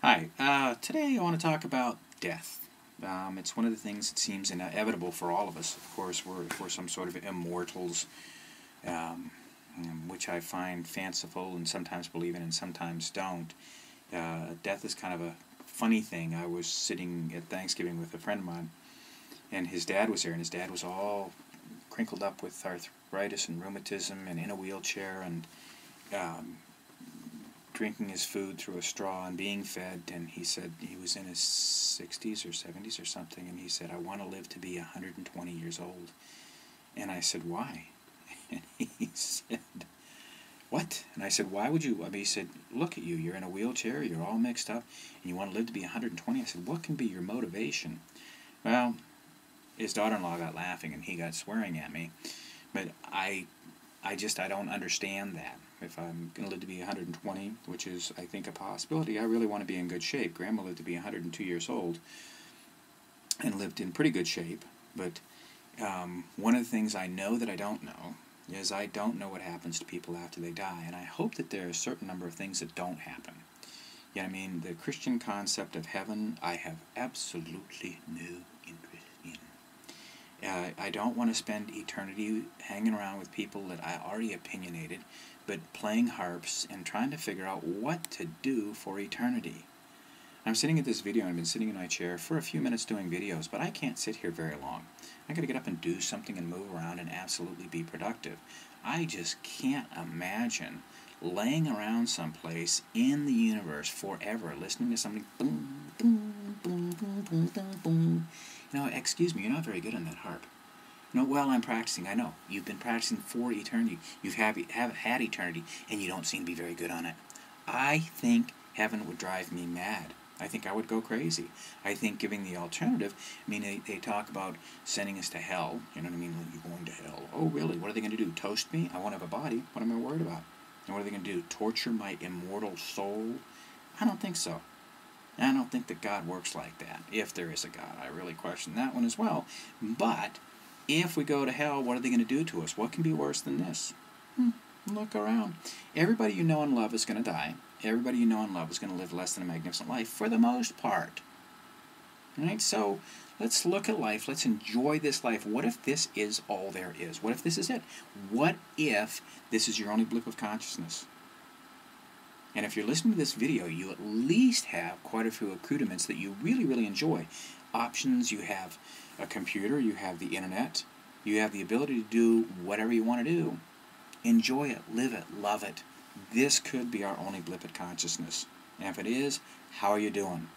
Hi, today I want to talk about death. It's one of the things that seems inevitable for all of us. Of course, we're some sort of immortals, um, which I find fanciful and sometimes believe in and sometimes don't. Death is kind of a funny thing. I was sitting at Thanksgiving with a friend of mine, and his dad was there, and his dad was all crinkled up with arthritis and rheumatism and in a wheelchair and um, drinking his food through a straw and being fed, and he said he was in his 60s or 70s or something, and he said, "I want to live to be 120 years old." And I said, "Why?" And he said, "What?" And I said, "Why would you?" I mean, he said, "Look at you, you're in a wheelchair, you're all mixed up, and you want to live to be 120. I said, "What can be your motivation?" Well, his daughter-in-law got laughing, and he got swearing at me, but I don't understand that. If I'm going to live to be 120, which is, I think, a possibility, I really want to be in good shape. Grandma lived to be 102 years old and lived in pretty good shape. But one of the things I know that I don't know is I don't know what happens to people after they die. And I hope that there are a certain number of things that don't happen. Yet, I mean, the Christian concept of heaven, I have absolutely no interest in. I don't want to spend eternity hanging around with people that I already opinionated, but playing harps and trying to figure out what to do for eternity. I'm sitting at this video, and I've been sitting in my chair for a few minutes doing videos, but I can't sit here very long. I got to get up and do something and move around and absolutely be productive. I just can't imagine laying around someplace in the universe forever, listening to something boom, boom, boom, boom, boom, boom, boom. Excuse me, you're not very good on that harp. Well, I'm practicing. I know. You've been practicing for eternity. You've have had eternity, and you don't seem to be very good on it. I think heaven would drive me mad. I think I would go crazy. I think giving the alternative, I mean, they talk about sending us to hell. You know what I mean? You're going to hell. Oh, really? What are they going to do? Toast me? I won't have a body. What am I worried about? And what are they going to do? Torture my immortal soul? I don't think so. I don't think that God works like that. If there is a God, I really question that one as well. But if we go to hell, what are they going to do to us? What can be worse than this? Look around. Everybody you know and love is going to die. Everybody you know and love is going to live less than a magnificent life, for the most part. Right? So let's look at life. Let's enjoy this life. What if this is all there is? What if this is it? What if this is your only blip of consciousness? And if you're listening to this video, you at least have quite a few accoutrements that you really, really enjoy. Options, you have a computer, you have the internet, you have the ability to do whatever you want to do. Enjoy it, live it, love it. This could be our only blip of consciousness. And if it is, how are you doing?